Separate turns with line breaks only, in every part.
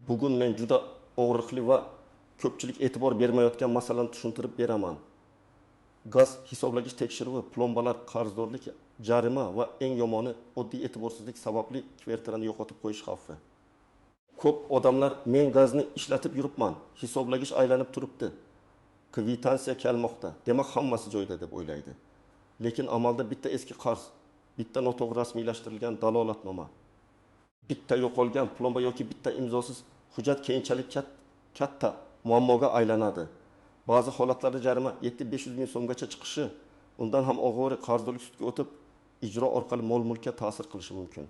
Bugun men juda og'riqli va ko'pchilik e'tibor bermayotgan masalani tushuntirib beraman. Gaz hisoblagich tekshiruvi, plombalar, qarzdorlik, jarima va eng yomoni oddiy e'tiborsizlik sababli kvartirani yo'qotib qo'yish xavfi. Ko'p odamlar men gazni ishlatib yuribman, hisoblagich aylanib turibdi, kvitansiya kelmoqda, demak hammasi joyida deb o'ylaydi. Lekin amalda bitta eski qarz, bitta noto'g'ri rasmiylashtirilgan dalolatnoma, bitta yo'qolgan plomba yoki bitta imzosiz hujjat keyinchalik katta muammoga aylanadi. Ba'zi holatlarda jarima 700-500 ming so'mgacha chiqishi, undan ham og'ir qarzdorlik sudga o'tib, ijro orqali mol-mulkka ta'sir qilishi mumkin.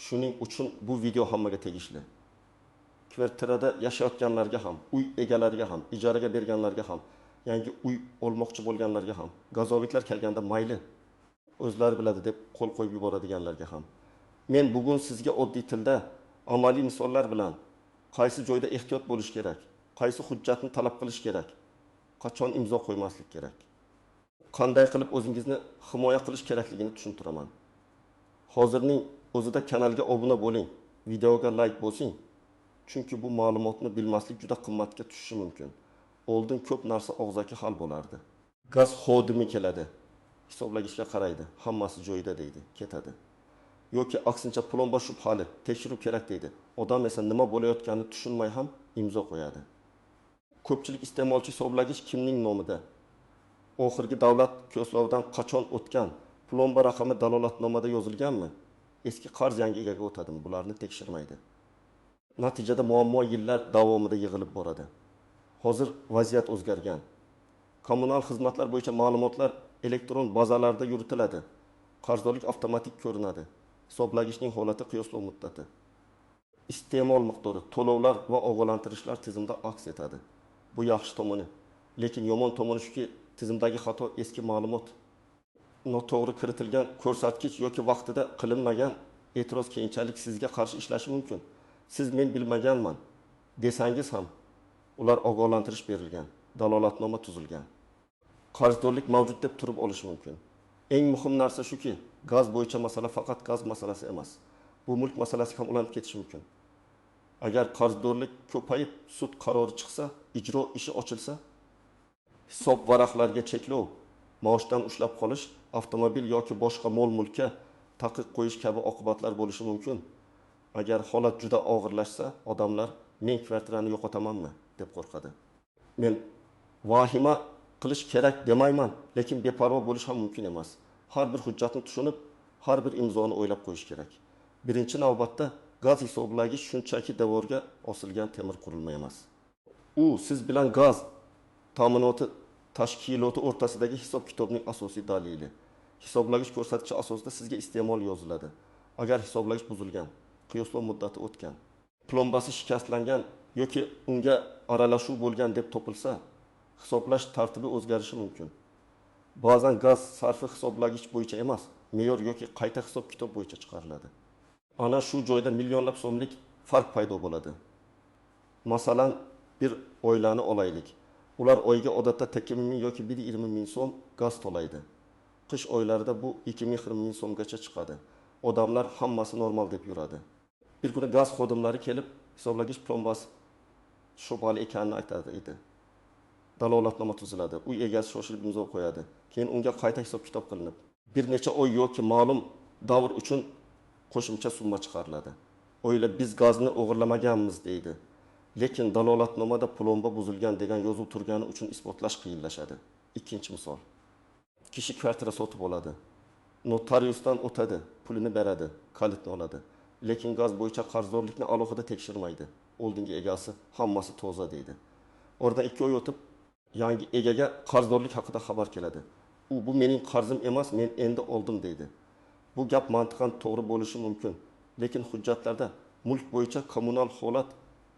Shuning uchun bu video hammaga tegishli. Kvartirada yashayotganlarga ham, uy egalariga ham, ijaraga berganlarga ham, yangi uy olmoqchi bo'lganlarga ham, gazovliklar kelganda mayli, o'zlari biladi deb qo'l qo'yib yuboradiganlarga ham. Men bugun sizga oddiy tilda, amaliy misollar bilan qaysi joyda ehtiyot bo'lish kerak, qaysi hujjatni talab qilish kerak, qachon imzo qo'ymaslik kerak, qanday qilib o'zingizni himoya qilish kerakligini tushuntiraman. Hozirning o'zida kanalga obuna bo'ling, videoga like bosing. Chunki bu ma'lumotni bilmaslik juda qimmatga tushishi mumkin. Oldin ko'p narsa og'zaki hal bo'lardi. Gaz xodimi keladi, hisoblagichga qaraydi, hammasi joyida deydi, ketadi. Yoki aksincha plomba shubhali, tekshiruv kerak deydi. Odam esa nima bo'layotganini tushunmay ham imzo qo'yadi. Ko'pchilik iste'molchi hisoblagich kimning nomida? Oxirgi davlat ko'slovidan qachon o'tgan? Plomba raqami dalolatnomada yozilganmi? Eski qarz yangi egaga o'tadimi? Bularni tekshirmaydi. Natijada muammo yillar davomida yig'ilib boradi. Hozir vaziyat o'zgargan. Kommunal xizmatlar bo'yicha ma'lumotlar elektron bazalarda yuritiladi. Qarzdorlik avtomatik ko'rinadi. Hisoblagichning holati, qiyoslov muddati, iste'mol miqdori, to'lovlar va ogohlantirishlar tizimda aks etadi. Bu yaxshi tomoni. Lekin yomon tomoni shuki, tizimdagi xato, eski ma'lumot, noto'g'ri kiritilgan ko'rsatkich yoki vaqtida qilinmagan e'tiroz keyinchalik sizga qarshi ishlashi mumkin. Siz men bilmaganman desangiz ham ular ogohlantirish berilgan, dalolatnoma tuzilgan. Qarzdorlik mavjud deb turib olish mumkin. Eng muhim narsa shuki, gaz bo'yicha masala faqat gaz masalasi emas. Bu mulk masalasi ham ulanib ketishi mumkin. Agar qarzdorlik ko'payib, sud qarori chiqsa, ijro ishi ochilsa, hisob varaqlarga cheklov, maoshdan ushlab qolish, avtomobil yoki boshqa mol-mulkka taqiq qo'yish kabi oqibatlar bo'lishi mumkin. Agar holat juda og'irlashsa, odamlar men kvartirani yo'qotamanmi deb qo'rqadi. Men vahima qilish kerak demayman, lekin beparvo bo'lish ham mumkin emas. Har bir hujjatni tushunib, har bir imzoni o'ylab qo'yish kerak. Birinchi navbatda gaz hisoblagich shunchaki devorga osilgan temir qurilma emas. U siz bilan gaz ta'minoti tashkiloti o'rtasidagi hisob-kitobning asosiy dalili. Hisoblagich ko'rsatkichi asosida sizga iste'mol yoziladi. Agar hisoblagich buzilgan, qiyoslov muddati o'tgan, plombasi shikastlangan yoki unga aralashuv bo'lgan deb topilsa, hisoblash tartibi o'zgarishi mumkin. Ba'zan gaz sarfi hisoblagich bo'yicha emas, me'yor yoki qayta hisob-kitob bo'yicha chiqariladi. Ana shu joyda millionlab so'mlik farq paydo bo'ladi. Masalan, bir oilani olaylik. Ular oyga odatda 2 ming yoki 120 ming so'm gaz to'laydi. Qish oylarida bu 220 ming so'mgacha chiqadi. Odamlar hammasi normal deb yuradi. Bir kuni gaz xodimlari kelib, hisoblagich plombasi shubhali ekanini aytadi edi. Dalolatnoma tuziladi. Uy egasi shoshilib imzo qo'yadi. Keyin unga qayta hisob-kitob qilinib, bir necha oy yoki ma'lum davr uchun qo'shimcha summa chiqariladi. Oila biz gazni o'g'irlamaganmiz deydi. Lekin dalolatnomada plomba buzilgan degan yozuv turgani uchun isbotlash qiyinlashadi. Ikkinchi misol. Kishi kvartira sotib oladi. Notariusdan o'tadi, pulini beradi, kalitni oladi. Lekin gaz bo'yicha qarzdorlikni alohida tekshirmaydi. Oldingi egasi hammasi toza deydi. Oradan 2 oy o'tib, yangi egaga qarzdorlik haqida xabar keladi. Bu mening qarzim emas, men endi oldim deydi. Bu gap mantiqan to'g'ri bo'lishi mumkin, lekin hujjatlarda mulk bo'yicha kommunal holat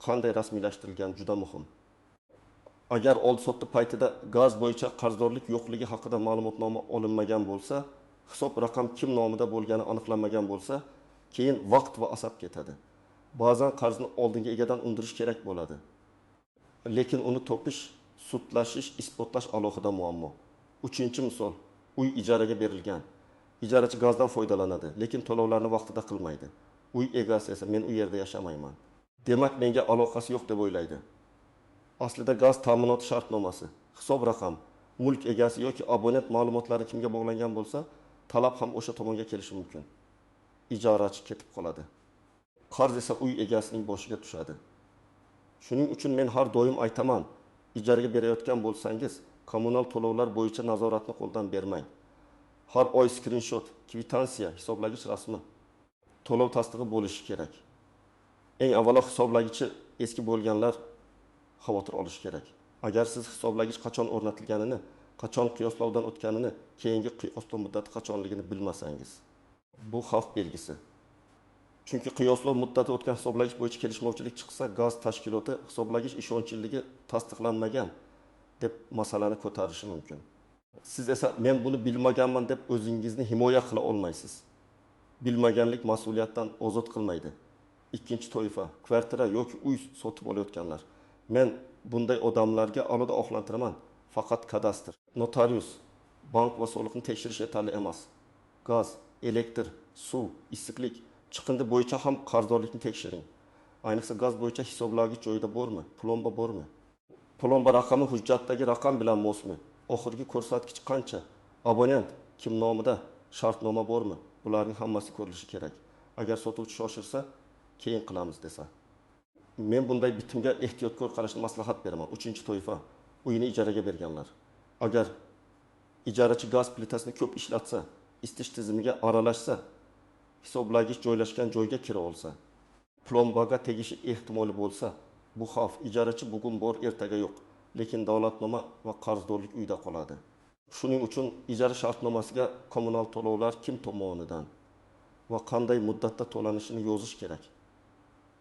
qanday rasmiylashtirilgani juda muhim. Agar oldi-sotdi paytida gaz bo'yicha qarzdorlik yo'qligi haqida ma'lumotnoma olinmagan bo'lsa, hisob raqam kim nomida bo'lgani aniqlanmagan bo'lsa, keyin vaqt va asab ketadi. Ba'zan qarzni oldingi egadan undirish kerak bo'ladi. Lekin uni topish, sudlashish, isbotlash alohida muammo. Uchinchi misol, uy ijaraga berilgan. Ijarachi gazdan foydalanadi, lekin to'lovlarni vaqtida qilmaydi. Uy egasi esa men u yerda yashamayman. Demak, menga aloqasi yo'q deb o'ylaydi. Aslida gaz ta'minoti shartnomasi, hisob raqam, mulk egasi yoki abonent ma'lumotlari kimga bog'langan bo'lsa, talab ham o'sha tomonga kelishi mumkin. Ijorachi ketib qoladi. Qarz esa uy egasining boshiga tushadi. Shuning uchun men har doim aytaman, ijaraga berayotgan bo'lsangiz, kommunal to'lovlar bo'yicha nazoratni qo'ldan bermang. Har oy skrinshot, kvitansiya, hisoblagich rasmi, to'lov tasdig'i bo'lishi kerak. Eng avvalo hisoblagichi eski bo'lganlar xavotir olish kerak. Agar siz hisoblagich qachon o'rnatilganini, qachon qiyoslovdan o'tganini, keyingi qiyoslov muddati qachonligini bilmasangiz, bu xavf belgisi. Chunki qiyoslov muddati o'tgan hisoblagich bo'yicha kelishmovchilik chiqsa, gaz tashkiloti hisoblagich ishonchliligi tasdiqlanmagan deb masalani ko'tarishi mumkin. Siz esa men buni bilmaganman deb o'zingizni himoya qila olmaysiz. Bilmaganlik mas'uliyatdan ozod qilmaydi. Ikkinchi toifa, kvartira yoki uy sotib olayotganlar. Men bunday odamlarga alohida oqlantiraman. Faqat kadastr, notarius, bank va soliqni tekshirish yetarli emas. Gaz, elektr, suv, issiqlik, chiqindi bo'yicha ham qarzdorlikni tekshiring. Ayniqsa gaz bo'yicha hisoblagich joyida bormi, plomba bormi? Plomba raqami hujjatdagi raqam bilan mosmi? Oxirgi ko'rsatkich qancha? Abonent kim nomida? Shartnoma bormi? Bularning hammasi ko'rilishi kerak. Agar sotuvchi shoshirsa, keyin qilamiz desa. Men bunday bitimga ehtiyotkor qarashni maslahat beraman. 3-toifa, uyini ijaraga berganlar. Agar ijarachi gaz plitasini ko'p ishlatsa, isitish tizimiga aralashsa, hisoblagich joylashgan joyga kira olsa, plombaga tegishi ehtimoli bo'lsa, bu xavf ijarachi bugun bor, ertaga yo'q, lekin davlatnoma va qarzdorlik uyda qoladi. Shuning uchun ijara shartnomasiga kommunal to'lovlar kim tomonidan va qanday muddatda to'lanishini yozish kerak.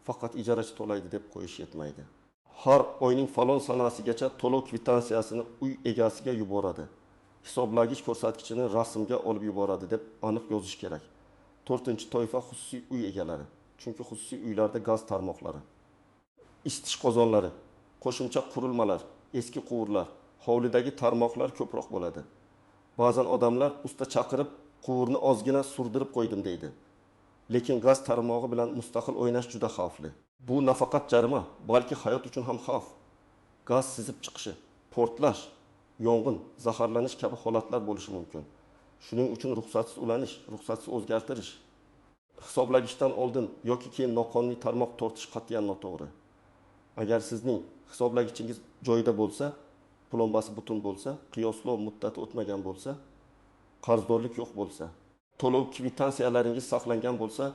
Faqat ijarachi to'laydi deb qo'yish yetmaydi. Har oyning falon sanasigacha to'lov kvitansiyasini uy egasiga yuboradi. Hisoblagich ko'rsatkichini rasmga olib yuboradi deb aniq yozish kerak. 4-toifa xususiy uy egalari. Chunki xususiy uylarda gaz tarmoqlari, isitish qozonlari, qo'shimcha qurilmalar, eski quvurlar, hovlidagi tarmoqlar ko'proq bo'ladi. Ba'zan odamlar usta chaqirib, quvurni ozgina surdirib qo'ydim deydi. Lekin gaz tarmog'i bilan mustaqil o'ynash juda xavfli. Bu nafaqat jarima, balki hayot uchun ham xavf. Gaz sizib chiqishi, portlash, yong'in, zaharlanish kabi holatlar bo'lishi mumkin. Shuning uchun ruxsatsiz ulanish, ruxsatsiz o'zgartirish, hisoblagichdan oldin yoki keyin noqonuniy tarmoq tortish qat'iyan noto'g'ri. Agar sizning hisoblagichingiz joyida bo'lsa, plombasi butun bo'lsa, qiyoslov muddati o'tmagan bo'lsa, qarzdorlik yo'q bo'lsa, to'lov kvitansiyalaringiz saqlangan bo'lsa,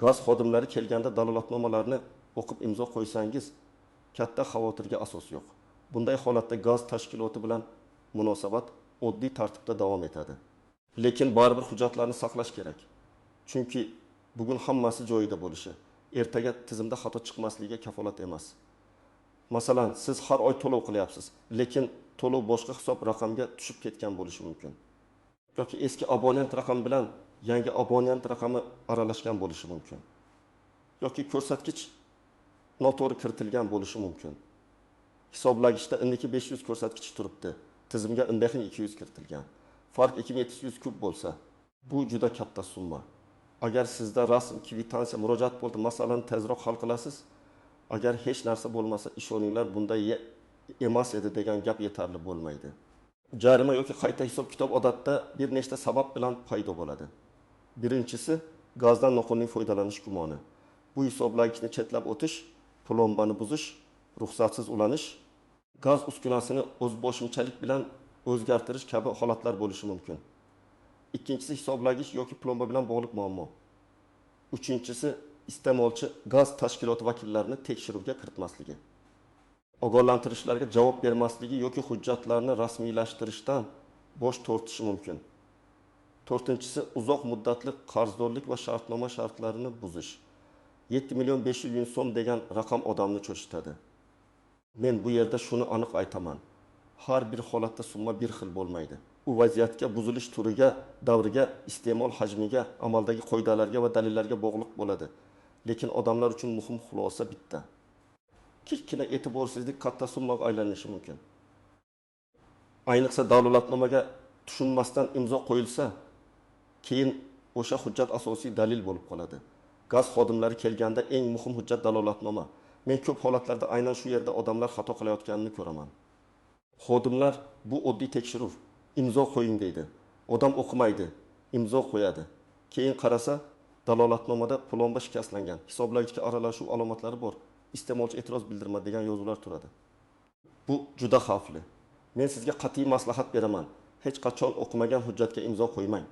gaz xodimlari kelganda dalolatnomalarni o'qib imzo qo'ysangiz, katta xavotirga asos yo'q. Bunday holatda gaz tashkiloti bilan munosabat oddiy tartibda davom etadi. Lekin baribir hujjatlarni saqlash kerak. Chunki bugun hammasi joyida bo'lishi, ertaga tizimda xato chiqmasligiga kafolat emas. Masalan, siz har oy to'lov qilyapsiz, lekin to'lov boshqa hisob raqamga tushib ketgan bo'lishi mumkin. Yoki eski abonent raqami bilan yangi abonent raqami aralashgan bo'lishi mumkin. Yoki ko'rsatkich noto'g'ri kiritilgan bo'lishi mumkin. Hisoblagichda indiki 500 ko'rsatkichi turibdi, tizimga indiki 200 kiritilgan. Farq 2700 kub bo'lsa, bu juda katta summa. Agar sizda rasm, kvitansiya, murojaat bo'ldi, masalani tezroq hal qilasiz. Agar hech narsa bo'lmasa, ishoninglar, bunday emas edi degan gap yetarli bo'lmaydi. Jarima yoki qayta hisob kitob odatda bir nechta sabab bilan paydo bo'ladi. Birinchisi, gazdan noqonuniy foydalanish gumoni. Bu hisoblagichni chetlab o'tish, plombani buzish, ruxsatsiz ulanish, gaz uskunasini o'zboshimchalik bilan o'zgartirish kabi holatlar bo'lishi mumkin. Ikkinchisi, hisoblagich yoki plomba bilan bog'liq muammo. Uchinchisi, iste'molchi gaz tashkiloti vakillarini tekshiruvga kiritmasligi, ogohlantirishlarga javob bermasligi yoki hujjatlarni rasmiylashtirishdan bosh tortishi mumkin. To'rtinchisi, uzoq muddatli qarzdorlik va shartnoma shartlarini buzish. 7.500.000 so'm degan raqam odamni cho'chitadi. Men bu yerda shuni aniq aytaman. Har bir holatda summa bir xil bo'lmaydi. U vaziyatga, buzilish turiga, davriga, iste'mol hajmiga, amaldagi qoidalarga va dalillarga bog'liq bo'ladi. Lekin odamlar uchun muhim xulosa bitta. Kichkina e'tiborsizlik katta summaga aylanishi mumkin. Ayniqsa dalolatnomaga tushunmasdan imzo qo'yilsa, keyin o'sha hujjat asosiy dalil bo'lib qoladi. Gaz xodimlari kelganda eng muhim hujjat dalolatnoma. Men ko'p holatlarda aynan shu yerda odamlar xato qilayotganini ko'raman. Xodimlar bu oddiy tekshiruv, imzo qo'ying deydi. Odam o'qimaydi, imzo qo'yadi. Keyin qarasa, dalolatnomada plomba shikastlangan, hisoblagichga aralashuv alomatlari bor. Iste'molchi e'tiroz bildirma degan yozuvlar turadi. Bu juda xavfli. Men sizga qat'iy maslahat beraman. Hech qachon o'qimagan hujjatga imzo qo'ymang.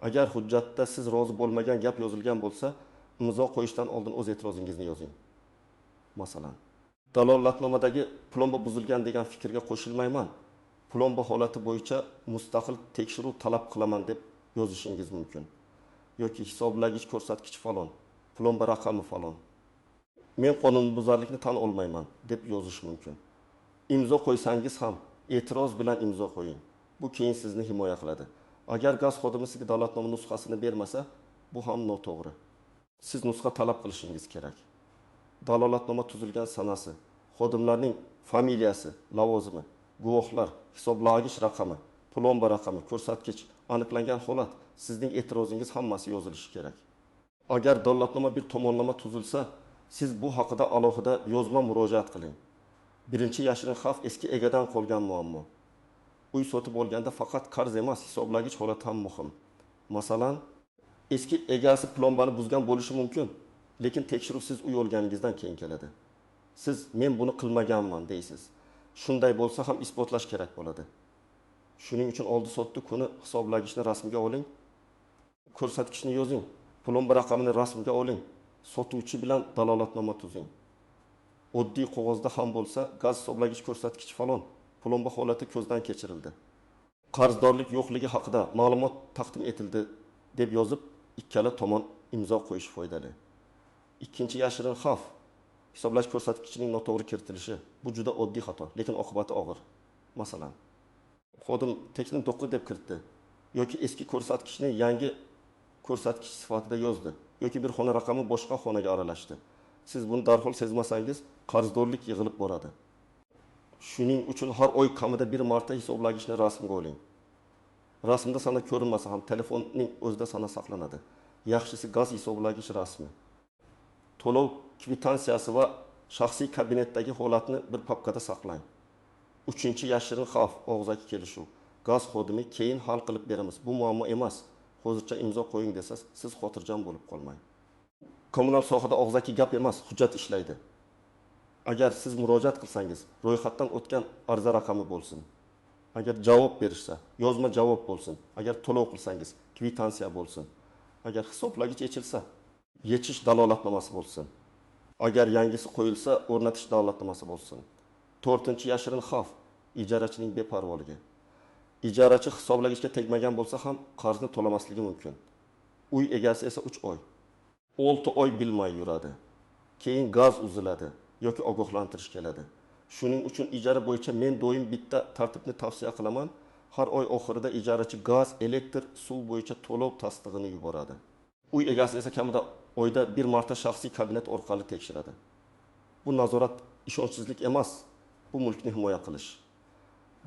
Agar hujjatda siz rozi bo'lmagan gap yozilgan bo'lsa, imzo qo'yishdan oldin o'z e'tirozingizni yozing. Masalan, dalolatnomadagi plomba buzilgan degan fikrga qo'shilmayman. Plomba holati bo'yicha mustaqil tekshiruv talab qilaman deb yozishingiz mumkin. Yoki hisoblagich ko'rsatkich falon, plomba raqami falon. Men qonunbuzarlikni tan olmayman deb yozish mumkin. Imzo qo'ysangiz ham e'tiroz bilan imzo qo'ying. Bu keyin sizni himoya qiladi. Agar gaz xodimi sizga dalolatnoma nusxasini bermasa, bu ham noto'g'ri. Siz nusxa talab qilishingiz kerak. Dalolatnoma tuzilgan sanasi, xodimlarning familiyasi, lavozimi, guvohlar, hisoblagich raqami, plomba raqami, ko'rsatkich, aniqlangan holat, sizning e'tirozingiz hammasi yozilishi kerak. Agar dalolatnoma bir tomonlama tuzilsa, siz bu haqida alohida yozma murojaat qiling. Birinchi yashirin xavf eski egadan qolgan muammo. Uy sotib olganda faqat qarz emas, hisoblagich holat ham muhim. Masalan, eski egasi plombani buzgan bo'lishi mumkin, lekin tekshiruv siz uy olganingizdan keyin keladi. Siz men buni qilmaganman deysiz. Shunday bo'lsa ham isbotlash kerak bo'ladi. Shuning uchun oldi sotdi kuni hisoblagichni rasmga oling, ko'rsatkichni yozing, plomba raqamini rasmga oling, sotuvchi bilan dalolatnoma tuzing. Oddiy qog'ozda ham bo'lsa, gaz hisoblagich ko'rsatkich falon, plomba holati ko'zdan kechirildi. Qarzdorlik yo'qligi haqida ma'lumot taqdim etildi deb yozib, ikkala tomon imzo qo'yish foydali. Ikkinchi yashirin xavf, hisoblash ko'rsatkichining noto'g'ri kiritilishi. Bu juda oddiy xato, lekin oqibati og'ir. Masalan, xodim teksni 9 deb kiritdi yoki eski ko'rsatkichni yangi ko'rsatkich sifatida yozdi yoki bir xona raqami boshqa xonaga aralashdi. Siz buni darhol sezmasangiz, qarzdorlik yig'ilib boradi. Shuning uchun har oy kamida bir marta hisoblagichni rasmga oling. Rasmda sana ko'rinmasa ham telefonning o'zida sana saqlanadi. Yaxshisi gaz hisoblagich rasmi. To'lov kvitansiyasi va shaxsiy kabinetdagi holatni bir papkada saqlang. Uchinchi yashirin xavf, og'zaki kelishuv. Gaz xodimi keyin hal qilib beramiz. Bu muammo emas. Hozircha imzo qo'ying desa, siz xotirjam bo'lib qolmang. Kommunal sohada og'zaki gap emas, hujjat ishlaydi. Agar siz murojaat qilsangiz, ro'yxatdan o'tgan arza raqami bo'lsin. Agar javob berishsa, yozma javob bo'lsin. Agar to'lov qilsangiz, kvitansiya bo'lsin. Agar hisoblagich yechilsa, yechish dalolatnomasi bo'lsin. Agar yangisi qo'yilsa, o'rnatish dalolatnomasi bo'lsin. 4-yashirin xavf, ijarachining beparvoligi. Ijarachi hisoblagichga tegmagan bo'lsa ham qarzni to'lamasligi mumkin. Uy egasi esa 3 oy, 6 oy bilmay yuradi. Keyin gaz uziladi yoki ogohlantirish keladi. Shuning uchun ijara bo'yicha men doim bitta tartibni tavsiya qilaman. Har oy oxirida ijarachi gaz, elektr, suv bo'yicha to'lov tasdig'ini yuboradi. Uy egasi esa kamida oyda bir marta shaxsiy kabinet orqali tekshiradi. Bu nazorat ishonchsizlik emas, bu mulkni himoya qilish.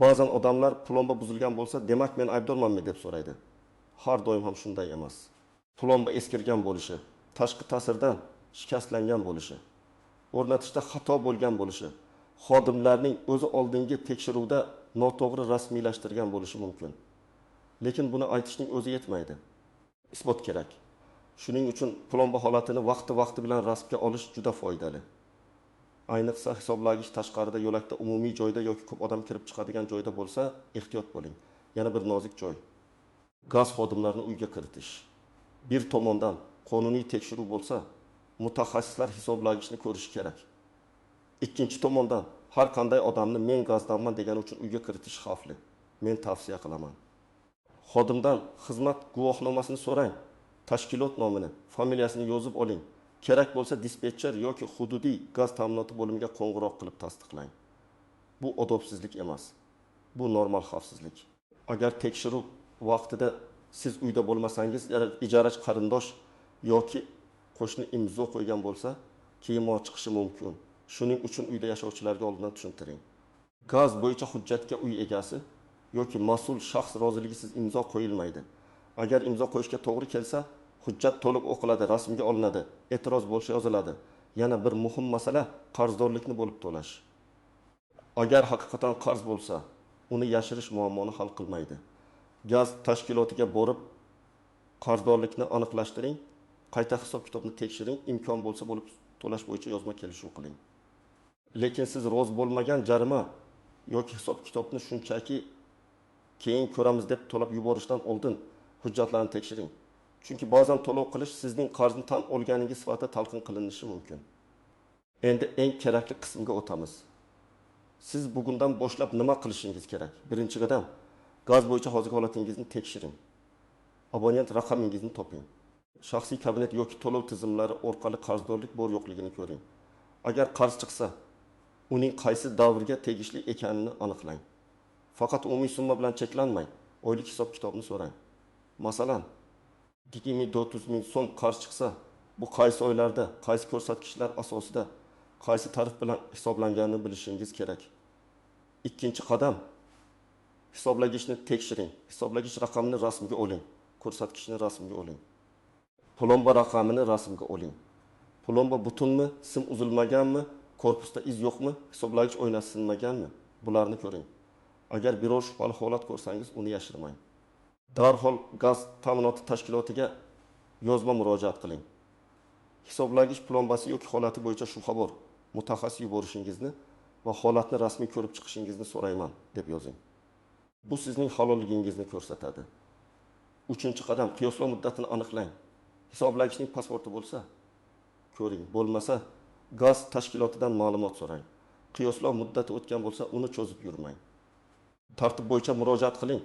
Ba'zan odamlar plomba buzilgan bo'lsa, demak men aybdormanmi deb so'raydi. Har doim ham shunday emas. Plomba eskirgan bo'lishi, tashqi ta'sirdan shikastlangan bo'lishi, o'rnatishda xato bo'lgan bo'lishi, xodimlarning o'zi oldingi tekshiruvda noto'g'ri rasmiylashtirgan bo'lishi mumkin. Lekin buni aytishning o'zi yetmaydi. Isbot kerak. Shuning uchun plomba holatini vaqti bilan rasmga olish juda foydali. Ayniqsa hisoblagich tashqarida, yo'lakda, umumiy joyda yoki ko'p odam kirib chiqadigan joyda bo'lsa, ehtiyot bo'ling. Yana bir nozik joy. Gaz xodimlarini uyga kiritish. Bir tomondan qonuniy tekshiruv bo'lsa, mutaxassislar hisoblagichni ko'rishi kerak. Ikkinchi tomondan har qanday odamni men gazdanman degani uchun uyga kiritish xavfli. Men tavsiya qilaman. Xodimdan xizmat guvohnomasini so'rang. Tashkilot nomini, familiyasini yozib oling. Kerak bo'lsa dispetcher yoki hududiy gaz ta'minoti bo'limiga qo'ng'iroq qilib tasdiqlang. Bu odobsizlik emas. Bu normal xavfsizlik. Agar tekshiruv vaqtida siz uyda bo'lmasangiz, ijarachi qarindosh yoki qo'shni imzo qo'ygan bo'lsa, kiyimo chiqishi mumkin. Shuning uchun uyda yashovchilarga oldindan tushuntiring. Gaz bo'yicha hujjatga uy egasi yoki mas'ul shaxs roziligisiz imzo qo'yilmaydi. Agar imzo qo'yishga to'g'ri kelsa, hujjat to'liq o'qiladi, rasmga olinadi, e'tiroz bo'lsa yoziladi. yana bir muhim masala qarzdorlikni bo'lib to'lash. Agar haqiqatan qarz bo'lsa, uni yashirish muammoni hal qilmaydi. Gaz tashkilotiga borib, qarzdorlikni aniqlashtiring, qayta hisob-kitobni tekshiring, imkon bo'lsa bo'lib to'lash bo'yicha yozma kelishuv qiling. Lekin siz rozi bo'lmagan jarima yoki hisob-kitobni shunchaki keyin ko'ramiz deb to'lab yuborishdan oldin hujjatlarni tekshiring. Chunki ba'zan to'lov qilish sizning qarzni tan olganingiz sifatida talqin qilinishi mumkin. Endi eng kerakli qismga o'tamiz. Siz bugundan boshlab nima qilishingiz kerak? Birinchi qadam, gaz bo'yicha hozirgi holatingizni tekshiring. Abonent raqamingizni toping. Shaxsiy kabinet yoki to'lov tizimlari orqali qarzdorlik bor yo'qligini ko'ring. Agar qarz chiqsa, uning qaysi davrga tegishli ekanini aniqlang. Faqat umumiy summa bilan cheklanmang, oylik hisob-kitobni so'rang. Masalan, 200-400 ming so'm qarz chiqsa, bu qaysi oylarda, qaysi ko'rsatkichlar asosida, qaysi tarif bilan hisoblanganini bilishingiz kerak. Ikkinchi qadam, hisoblagichni tekshiring. Hisoblagich raqamini rasmga oling, ko'rsatkichni rasmga oling. Plomba raqamini rasmga oling. Plomba butunmi, sim uzilmaganmi, korpusda iz yo'qmi, hisoblagich oynasi sinmaganmi? Bularni ko'ring. Agar biror shubhali holat ko'rsangiz, uni yashirmang. Darhol gaz ta'minoti tashkilotiga yozma murojaat qiling. Hisoblagich plombasi yoki holati bo'yicha shubha bor, mutaxassis yuborishingizni va holatni rasmiy ko'rib chiqishingizni so'rayman deb yozing. Bu sizning halolligingizni ko'rsatadi. Uchinchi qadam, qiyoslov muddatini aniqlang. Hisoblagichning pasporti bo'lsa, ko'ring, bo'lmasa gaz tashkilotidan ma'lumot so'rang. Qiyoslov muddati o'tgan bo'lsa, uni cho'zib yurmang. Tartib bo'yicha murojaat qiling.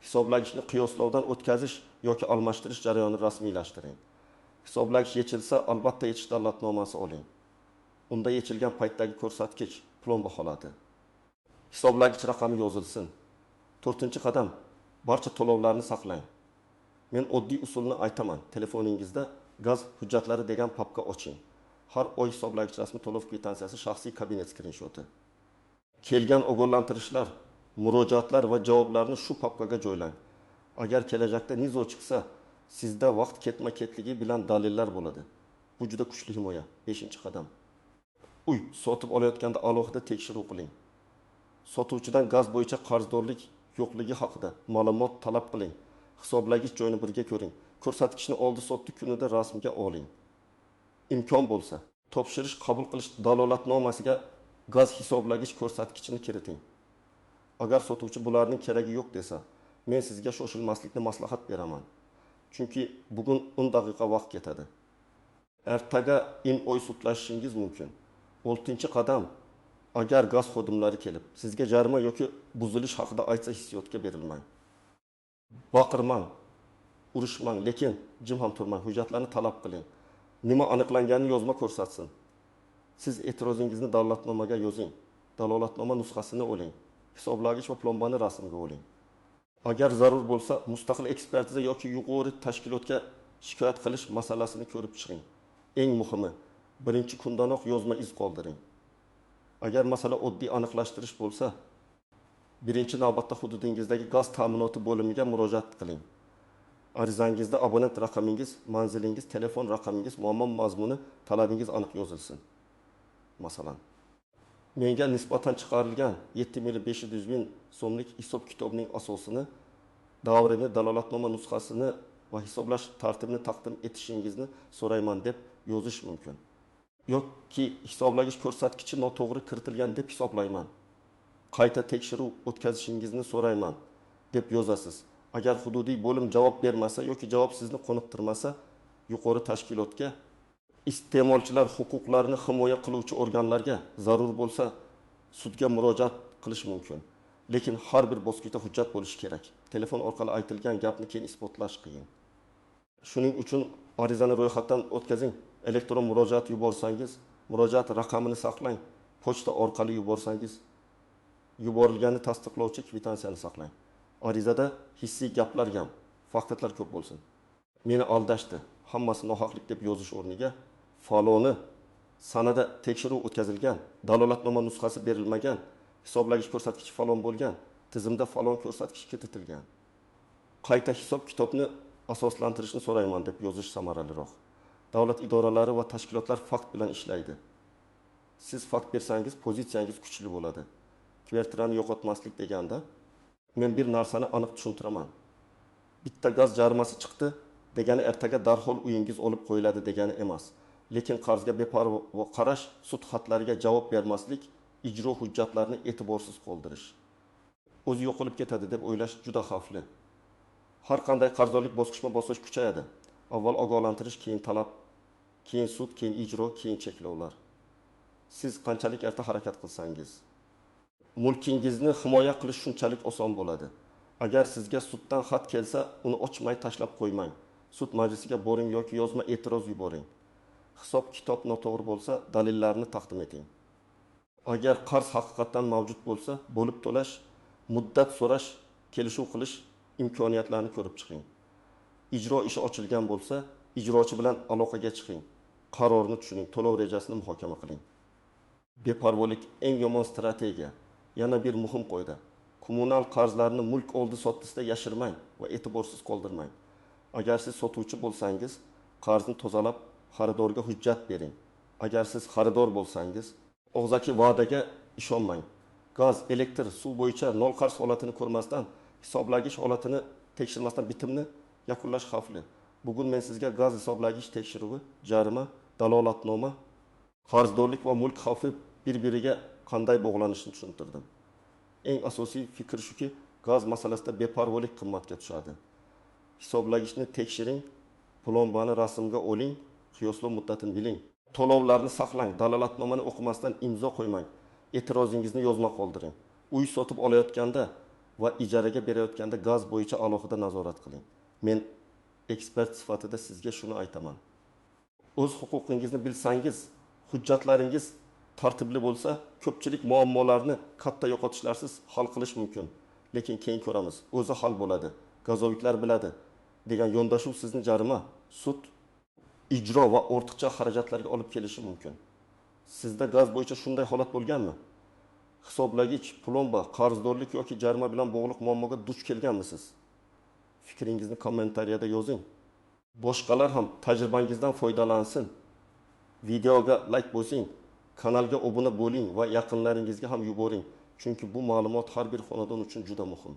Hisoblagichni qiyoslovdan o'tkazish yoki almashtirish jarayonini rasmiylashtiring. Hisoblagich yechilsa, albatta yechish dalolatnomasi oling. Unda yechilgan paytdagi ko'rsatkich plomba holati. Hisoblagich raqami yozilsin. 4-qadam, barcha to'lovlarni saqlang. Men oddiy usulni aytaman. Telefoningizda gaz hujjatlari degan papka oching. Har oy hisoblagich rasmi to'lov kvitansiyasi, shaxsiy kabinet skrinshoti. Kelgan ogohlantirishlar, murojaatlar va javoblarni shu papkaga joylang. Agar kelajakda nizo chiqsa, sizda vaqt ketma-ketligi bilan dalillar bo'ladi. Bu juda kuchli himoya. 5-qadam. Uy sotib olayotganda alohida tekshiruv qiling. Sotuvchidan gaz bo'yicha qarzdorlik yo'qligi haqida ma'lumot talab qiling. Hisoblagich joyini birga ko'ring. Ko'rsatkichni oldi-sotdi kunida rasmga oling. Imkon bo'lsa, topshirish qabul qilish dalolatnomasiga gaz hisoblagich ko'rsatkichini kiriting. Agar sotuvchi bularning keragi yo'q desa, men sizga shoshilmaslikni maslahat beraman. Chunki bugun 10 daqiqa vaqt ketadi. Ertaga in-oy sudlashishingiz mumkin. 6-qadam, agar gaz xodimlari kelib, sizga jarima yoki buzilish haqida aytsa, hissiyotga berilmang. Baqirmang, urishmang, lekin jim ham turmang, hujjatlarni talab qiling. Nima aniqlanganini yozma ko'rsatsin. Siz e'tirozingizni dalolatnomaga yozing. Dalolatnoma nusxasini oling. Hisoblagich va plombani rasmga oling. Agar zarur bo'lsa, mustaqil ekspertiza yoki yuqori tashkilotga shikoyat qilish masalasini ko'rib chiqing. Eng muhimi, birinchi kundanoq yozma iz qoldiring. Agar masala oddiy aniqlashtirish bo'lsa, birinchi navbatda hududingizdagi gaz ta'minoti bo'limiga murojaat qiling. Arizangizda abonent raqamingiz, manzilingiz, telefon raqamingiz, muammo mazmuni, talabingiz aniq yozilsin. Masalan, menga nisbatan chiqarilgan 7.500 ming so'mlik hisob-kitobning asosini, davrini, dalolatnoma nusxasini va hisoblash tartibini taqdim etishingizni so'rayman deb yozish mumkin. Yoki hisoblagich ko'rsatkichi noto'g'ri kiritilgan deb hisoblayman. Qayta tekshiruv o'tkazishingizni so'rayman deb yozasiz. Agar hududiy bo'lim javob bermasa yoki javob sizni qoniqtirmasa, yuqori tashkilotga, iste'molchilar huquqlarini himoya qiluvchi organlarga, zarur bo'lsa sudga murojaat qilish mumkin. Lekin har bir bosqichda hujjat bo'lishi kerak. Telefon orqali aytilgan gapni keyin isbotlash qiyin. Shuning uchun arizani ro'yxatdan o'tkazing. Elektron murojaat yuborsangiz, murojaat raqamini saqlang. Pochta orqali yuborsangiz, yuborilganini tasdiqlovchi kvitansiyani saqlang. Arizada hissiy gaplar ham, faktlar ko'p bo'lsin. Meni aldashdi, hammasi nohaqlik deb yozish o'rniga faloni sanada tekshiruv o'tkazilgan, dalolatnoma nusxasi berilmagan, hisoblagich ko'rsatkichi falon bo'lgan, tizimda falon ko'rsatkich kiritilgan. Qayta hisob-kitobni asoslantirishni so'rayman deb yozish samaraliroq. davlat idoralari va tashkilotlar fakt bilan ishlaydi. Siz fakt bersangiz, pozitsiyangiz kuchli bo'ladi. Kvartirani yo'qotmaslik deganda, men bir narsani aniq tushuntiraman. Bitta gaz jarimasi chiqdi degani ertaga darhol uyingiz olib qo'yiladi degani emas. Lekin qarzga beparvo qarash, sud xatlariga javob bermaslik, ijro hujjatlarini e'tiborsiz qoldirish. O'zi yo'qolib ketadi deb o'ylash juda xavfli. Har qanday qarzdorlik bosqichma-bosqich kuchayadi. Avval ogohlantirish, keyin talab, keyin sud, keyin ijro, keyin cheklovlar. Siz qanchalik erta harakat qilsangiz, mulkingizni himoya qilish shunchalik oson bo'ladi. Agar sizga suddan xat kelsa, uni ochmay tashlab qo'ymang. Sud majlisiga boring yoki yozma e'tiroz yuboring. Hisob kitob noto'g'ri bo'lsa, dalillarni taqdim eting. Agar qarz haqiqatan mavjud bo'lsa, bo'lib to'lash, muddat so'rash, kelishuv qilish imkoniyatlarini ko'rib chiqing. Ijro ishi ochilgan bo'lsa, ijrochi bilan aloqaga chiqing. Qarorni tushuning, to'lov rejasini muhokama qiling. Beparvolik eng yomon strategiya. Yana bir muhim qo'yda. Kommunal qarzlarni mulk oldi-sotdisida yashirmang va e'tiborsiz qoldirmang. Agar siz sotuvchi bo'lsangiz, qarzni tozalab, xaridorga hujjat bering. Agar siz xaridor bo'lsangiz, og'zaki va'daga ishonmang. Gaz, elektr, suv bo'yicha nol qarz holatini ko'rmasdan, hisoblagich holatini tekshirmasdan bitimni yakunlash xavfli. Bugun men sizga gaz hisoblagich tekshiruvi, jarima, dalolatnoma, qarzdorlik va mulk xavfi bir-biriga qanday bog'lanishini tushuntirdim. Eng asosiy fikr shuki, gaz masalasida beparvolik qimmatga tushadi. Hisoblagichni tekshiring, plombani rasmga oling, qiyoslov muddatini biling. To'lovlarni saqlang, dalolatnomani o'qimasdan imzo qo'ymang. E'tirozingizni yozma qoldiring. Uy sotib olayotganda va ijaraga berayotganda gaz bo'yicha alohida nazorat qiling. Men ekspert sifatida sizga shuni aytaman. O'z huquqingizni bilsangiz, hujjatlaringiz tartibli bo'lsa, ko'pchilik muammolarni katta yo'qotishlarsiz hal qilish mumkin. Lekin keyin ko'ramiz, o'zi hal bo'ladi. Gazoviklar biladi degan yondashuv sizni jarima, sud, ijro va ortiqcha xarajatlarga olib kelishi mumkin. Sizda gaz bo'yicha shunday holat bo'lganmi? Hisoblagich, plomba, qarzdorlik yoki jarima bilan bog'liq muammoga duch kelganmisiz? Fikringizni kommentariyada yozing. Boshqalar ham tajribangizdan foydalansin. Videoga like bosing, kanalga obuna bo'ling va yaqinlaringizga ham yuboring. Chunki bu ma'lumot har bir xonadon uchun juda muhim.